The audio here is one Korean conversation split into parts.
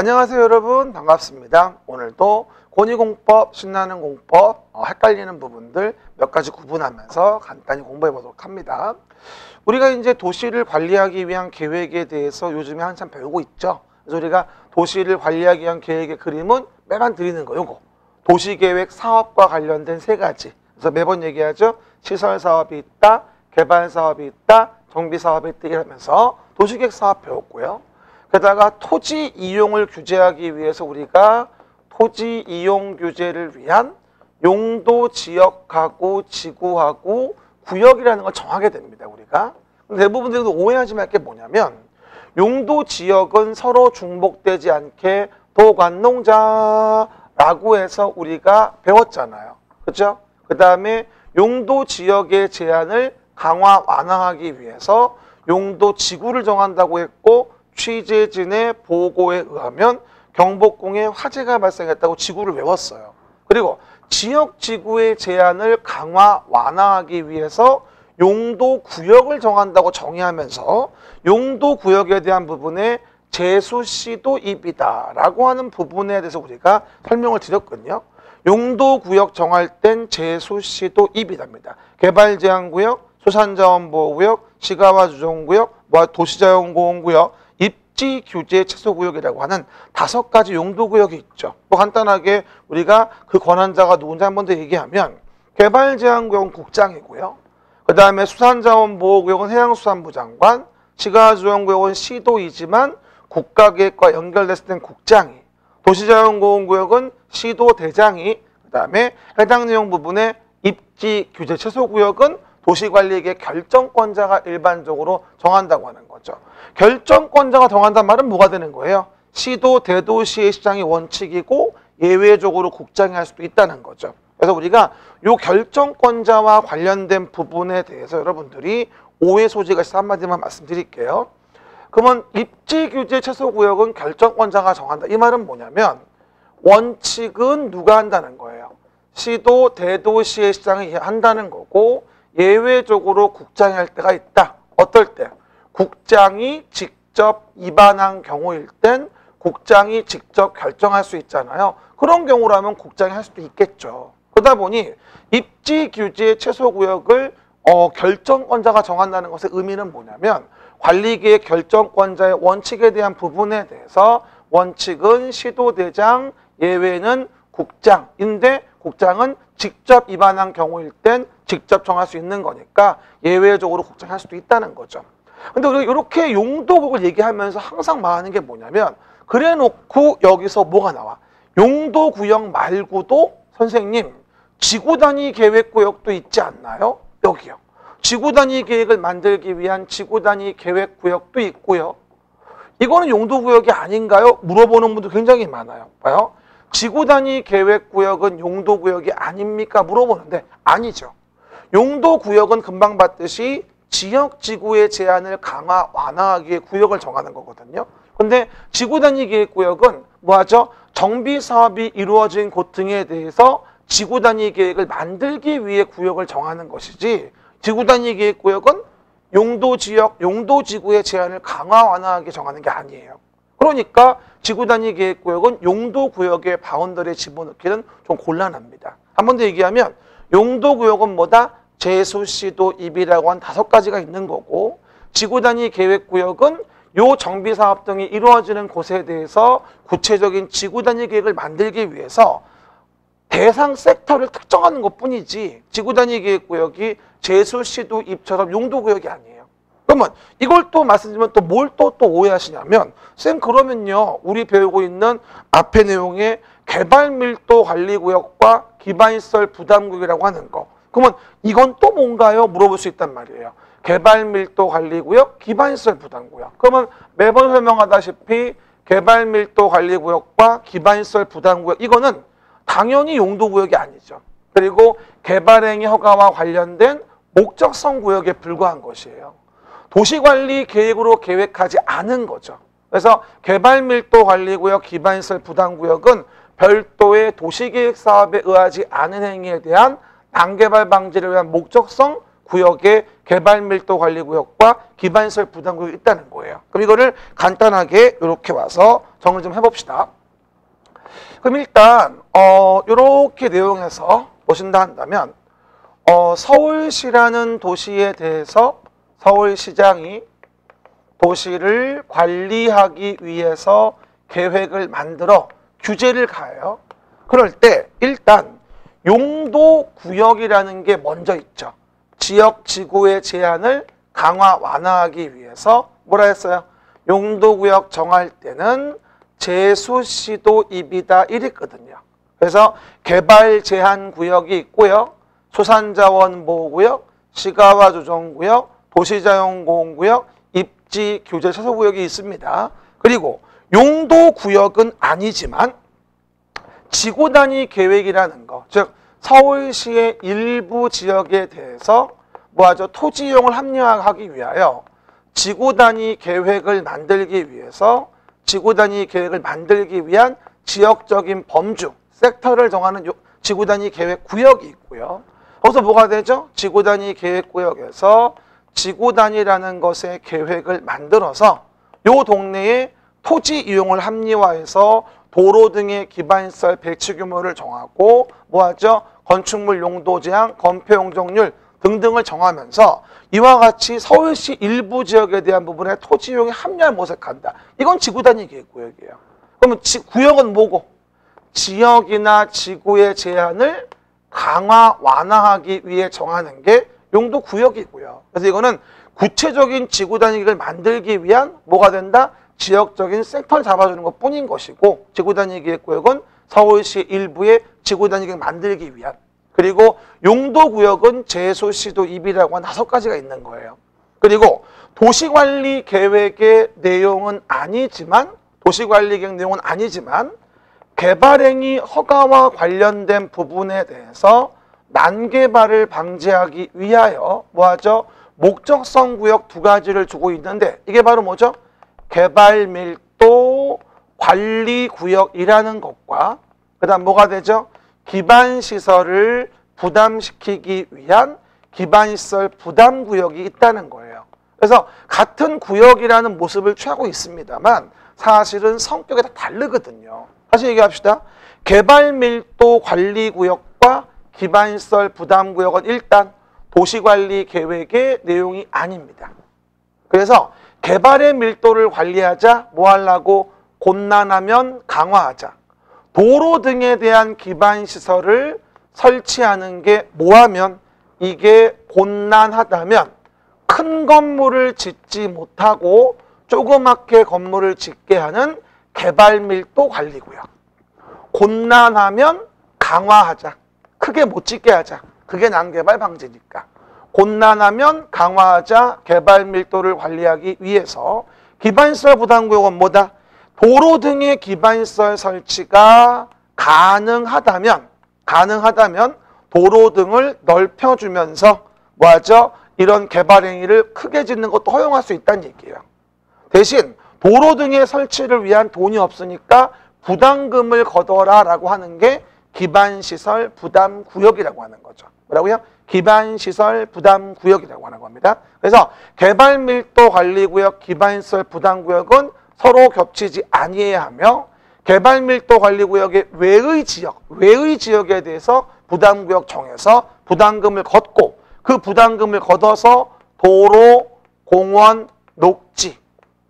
안녕하세요 여러분, 반갑습니다. 오늘도 권위공법, 신나는 공법, 헷갈리는 부분들 몇 가지 구분하면서 간단히 공부해 보도록 합니다. 우리가 이제 도시를 관리하기 위한 계획에 대해서 요즘에 한참 배우고 있죠. 그래서 우리가 도시를 관리하기 위한 계획의 그림은 매번 드리는 거, 요거 도시계획 사업과 관련된 세 가지. 그래서 매번 얘기하죠. 시설사업이 있다, 개발사업이 있다, 정비사업이 있다 이러면서 도시계획 사업 배웠고요. 게다가 토지 이용을 규제하기 위해서 우리가 토지 이용 규제를 위한 용도 지역하고 지구하고 구역이라는 걸 정하게 됩니다. 우리가 대부분들이 오해하지 말 게 뭐냐면 용도 지역은 서로 중복되지 않게 도관농자라고 해서 우리가 배웠잖아요. 그렇죠? 그 다음에 용도 지역의 제한을 강화 완화하기 위해서 용도 지구를 정한다고 했고, 취재진의 보고에 의하면 경복궁에 화재가 발생했다고 지구를 외웠어요. 그리고 지역지구의 제한을 강화 완화하기 위해서 용도구역을 정한다고 정의하면서 용도구역에 대한 부분에 제수시도입이다 라고 하는 부분에 대해서 우리가 설명을 드렸거든요. 용도구역 정할 땐 제수시도입이답니다. 개발제한구역, 수산자원보호구역, 시가화주정구역, 도시자연보호구역, 입지규제 최소구역이라고 하는 5가지 용도구역이 있죠. 뭐 간단하게 우리가 그 권한자가 누군지 한 번 더 얘기하면 개발제한구역은 국장이고요. 그 다음에 수산자원보호구역은 해양수산부 장관, 시가화주정구역은 시도이지만 국가계획과 연결됐을 땐 국장이, 도시자연보호구역은 시도대장이, 그 다음에 해당 내용 부분에 입지규제 최소구역은 도시관리계획 결정권자가 일반적으로 정한다고 하는 거죠. 결정권자가 정한다는 말은 뭐가 되는 거예요? 시도, 대도시의 시장이 원칙이고 예외적으로 국장이 할 수도 있다는 거죠. 그래서 우리가 이 결정권자와 관련된 부분에 대해서 여러분들이 오해 소지가 있어서 한마디만 말씀드릴게요. 그러면 입지규제 최소구역은 결정권자가 정한다. 이 말은 뭐냐면 원칙은 누가 한다는 거예요? 시도, 대도시의 시장이 한다는 거고 예외적으로 국장이 할 때가 있다. 어떨 때? 국장이 직접 입안한 경우일 땐 국장이 직접 결정할 수 있잖아요. 그런 경우라면 국장이 할 수도 있겠죠. 그러다 보니 입지규제 최소구역을 결정권자가 정한다는 것의 의미는 뭐냐면 관리계획 결정권자의 원칙에 대한 부분에 대해서 원칙은 시도대장, 예외는 국장인데 국장은 직접 입안한 경우일 땐 직접 정할 수 있는 거니까 예외적으로 국장할 수도 있다는 거죠. 근데 우리가 이렇게 용도구역을 얘기하면서 항상 말하는 게 뭐냐면 그래 놓고 여기서 뭐가 나와? 용도구역 말고도 선생님 지구단위 계획구역도 있지 않나요? 여기요. 지구단위 계획을 만들기 위한 지구단위 계획구역도 있고요. 이거는 용도구역이 아닌가요? 물어보는 분도 굉장히 많아요. 봐요. 지구단위 계획구역은 용도구역이 아닙니까? 물어보는데 아니죠. 용도구역은 금방 봤듯이 지역지구의 제한을 강화, 완화하기 위해 구역을 정하는 거거든요. 근데 지구단위 계획구역은 뭐하죠? 정비사업이 이루어진 곳 등에 대해서 지구단위 계획을 만들기 위해 구역을 정하는 것이지 지구단위 계획구역은 용도지역, 용도지구의 제한을 강화, 완화하게 정하는 게 아니에요. 그러니까 지구단위 계획구역은 용도구역의 바운더리에 집어넣기는 좀 곤란합니다. 한 번 더 얘기하면 용도구역은 뭐다? 제수시도, 입이라고 한 5가지가 있는 거고 지구단위 계획구역은 요 정비사업 등이 이루어지는 곳에 대해서 구체적인 지구단위 계획을 만들기 위해서 대상 섹터를 특정하는 것뿐이지 지구단위 계획구역이 제수시도, 입처럼 용도구역이 아니에요. 그러면 이걸 또 말씀드리면 또 뭘 또 오해하시냐면 쌤 그러면요 우리 배우고 있는 앞의 내용에 개발밀도관리구역과 기반시설 부담구역이라고 하는 거 그러면 이건 또 뭔가요? 물어볼 수 있단 말이에요. 개발밀도관리구역, 기반시설 부담구역. 그러면 매번 설명하다시피 개발밀도관리구역과 기반시설 부담구역 이거는 당연히 용도구역이 아니죠. 그리고 개발행위 허가와 관련된 목적성 구역에 불과한 것이에요. 도시관리 계획으로 계획하지 않은 거죠. 그래서 개발밀도관리구역, 기반시설 부담구역은 별도의 도시계획 사업에 의하지 않은 행위에 대한 난개발 방지를 위한 목적성 구역에 개발밀도관리구역과 기반시설 부담구역이 있다는 거예요. 그럼 이거를 간단하게 이렇게 와서 정리 좀 해봅시다. 그럼 일단 이렇게 내용에서 보신다 한다면 서울시라는 도시에 대해서 서울시장이 도시를 관리하기 위해서 계획을 만들어 규제를 가해요. 그럴 때 일단 용도구역이라는 게 먼저 있죠. 지역 지구의 제한을 강화 완화하기 위해서 뭐라 했어요? 용도구역 정할 때는 제수시도 입이다 이랬거든요. 그래서 개발 제한 구역이 있고요. 수산자원 보호구역, 시가와 조정구역, 도시자연공원구역, 입지 규제 최소구역이 있습니다. 그리고 용도구역은 아니지만 지구 단위 계획이라는 거, 즉 서울시의 일부 지역에 대해서 뭐하죠? 토지 이용을 합리화하기 위하여 지구 단위 계획을 만들기 위해서 지구 단위 계획을 만들기 위한 지역적인 범주, 섹터를 정하는 지구 단위 계획 구역이 있고요. 거기서 뭐가 되죠? 지구 단위 계획 구역에서 지구 단위라는 것의 계획을 만들어서 요 동네에 토지 이용을 합리화해서 도로 등의 기반시설 배치 규모를 정하고 뭐하죠? 건축물 용도 제한, 건폐 용적률 등등을 정하면서 이와 같이 서울시 일부 지역에 대한 부분에 토지 이용이 합리화를 모색한다. 이건 지구 단위 계획 구역이에요. 그러면 구역은 뭐고? 지역이나 지구의 제한을 강화 완화하기 위해 정하는 게 용도 구역이고요. 그래서 이거는 구체적인 지구 단위 계획을 만들기 위한 뭐가 된다? 지역적인 섹터를 잡아주는 것 뿐인 것이고, 지구 단위 계획 구역은 서울시 일부의 지구 단위 계획을 만들기 위한, 그리고 용도 구역은 제소시도 입이라고 한 5가지가 있는 거예요. 그리고 도시관리 계획의 내용은 아니지만, 도시관리 계획 내용은 아니지만 개발행위 허가와 관련된 부분에 대해서 난개발을 방지하기 위하여 뭐하죠? 목적성 구역 2가지를 두고 있는데 이게 바로 뭐죠? 개발밀도 관리구역이라는 것과 그 다음 뭐가 되죠? 기반시설을 부담시키기 위한 기반시설 부담구역이 있다는 거예요. 그래서 같은 구역이라는 모습을 취하고 있습니다만 사실은 성격이 다 다르거든요. 다시 얘기합시다. 개발밀도 관리구역과 기반시설 부담구역은 일단 도시관리 계획의 내용이 아닙니다. 그래서 개발의 밀도를 관리하자, 뭐 하려고? 곤란하면 강화하자. 도로 등에 대한 기반시설을 설치하는 게 뭐하면? 이게 곤란하다면 큰 건물을 짓지 못하고 조그맣게 건물을 짓게 하는 개발밀도 관리구역. 곤란하면 강화하자. 크게 못 짓게 하자. 그게 난개발 방지니까. 곤란하면 강화하자. 개발 밀도를 관리하기 위해서 기반시설 부담구역은 뭐다? 도로 등의 기반시설 설치가 가능하다면 도로 등을 넓혀주면서 뭐하죠? 이런 개발 행위를 크게 짓는 것도 허용할 수 있다는 얘기예요. 대신 도로 등의 설치를 위한 돈이 없으니까 부담금을 걷어라라고 하는 게 기반시설 부담구역이라고 하는 거죠. 뭐라고요? 기반시설 부담구역이라고 하는 겁니다. 그래서 개발밀도 관리구역, 기반시설 부담구역은 서로 겹치지 아니해야 하며 개발밀도 관리구역의 외의 지역에 대해서 부담구역 정해서 부담금을 걷고 그 부담금을 걷어서 도로, 공원, 녹지,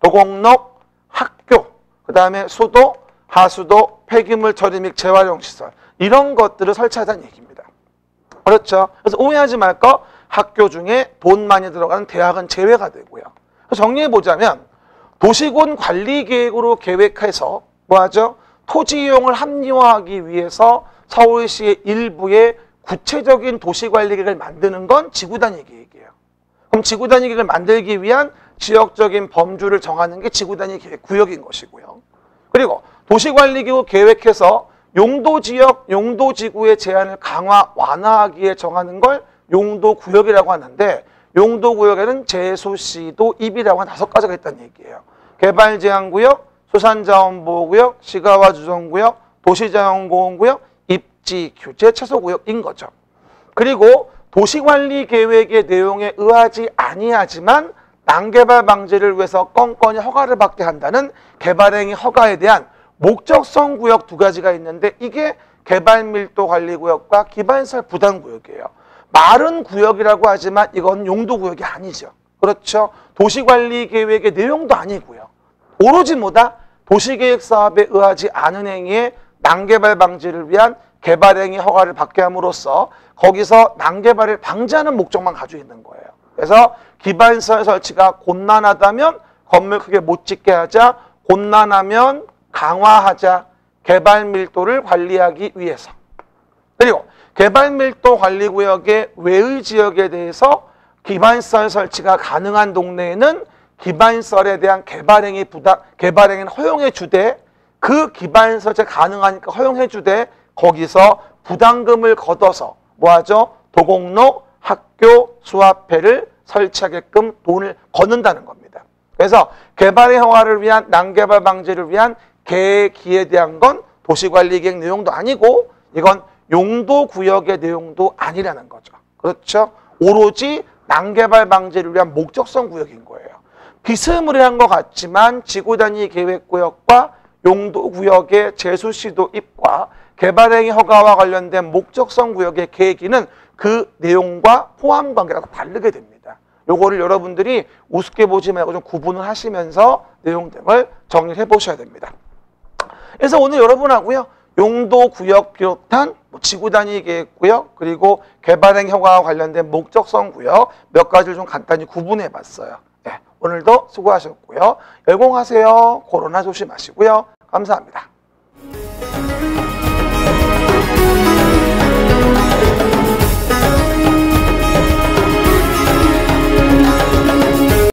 도공록, 학교, 그 다음에 수도, 하수도, 폐기물 처리 및 재활용시설 이런 것들을 설치하자는 얘기입니다. 그렇죠? 그래서 오해하지 말 거 학교 중에 돈 많이 들어가는 대학은 제외가 되고요. 정리해보자면 도시군 관리계획으로 계획해서 뭐하죠? 토지 이용을 합리화하기 위해서 서울시의 일부의 구체적인 도시관리계획을 만드는 건 지구단위 계획이에요. 그럼 지구단위 계획을 만들기 위한 지역적인 범주를 정하는 게 지구단위 계획 구역인 것이고요. 그리고 도시관리계획 계획해서 용도지역, 용도지구의 제한을 강화, 완화하기에 정하는 걸 용도구역이라고 하는데 용도구역에는 제소시도 입이라고 한 5가지가 있다는 얘기예요. 개발제한구역, 수산자원보호구역, 시가와주정구역, 도시자연공원구역, 입지규제 최소구역인 거죠. 그리고 도시관리계획의 내용에 의하지 아니하지만 난개발 방지를 위해서 건건히 허가를 받게 한다는 개발행위 허가에 대한 목적성 구역 두 가지가 있는데 이게 개발밀도관리구역과 기반시설 부담구역이에요. 말은 구역이라고 하지만 이건 용도구역이 아니죠. 그렇죠? 도시관리계획의 내용도 아니고요. 오로지 뭐다? 도시계획사업에 의하지 않은 행위에 난개발 방지를 위한 개발행위 허가를 받게 함으로써 거기서 난개발을 방지하는 목적만 가지고 있는 거예요. 그래서 기반시설 설치가 곤란하다면 건물 크게 못 짓게 하자, 곤란하면 강화하자, 개발 밀도를 관리하기 위해서. 그리고 개발 밀도 관리구역의 외의 지역에 대해서 기반시설 설치가 가능한 동네에는 기반시설에 대한 개발행위는 허용해 주되 그 기반시설 설치 가능하니까 허용해 주되 거기서 부담금을 걷어서 뭐하죠? 도공로, 학교, 수화폐를 설치하게끔 돈을 걷는다는 겁니다. 그래서 개발의 허가를 위한 난개발 방지를 위한 계획에 대한 건 도시관리계획 내용도 아니고 이건 용도구역의 내용도 아니라는 거죠. 그렇죠? 오로지 난개발 방지를 위한 목적성 구역인 거예요. 비스무리한 것 같지만 지구단위 계획구역과 용도구역의 제수시도 입과 개발행위 허가와 관련된 목적성 구역의 계획이는 그 내용과 포함관계라고 다르게 됩니다. 요거를 여러분들이 우습게 보지 말고 좀 구분을 하시면서 내용 등을 정리를 해보셔야 됩니다. 그래서 오늘 여러분하고요. 용도구역 비롯한 지구단위 계획구역 그리고 개발행위 허가와 관련된 목적성 구역 몇 가지를 좀 간단히 구분해 봤어요. 네, 오늘도 수고하셨고요. 열공하세요. 코로나 조심하시고요. 감사합니다.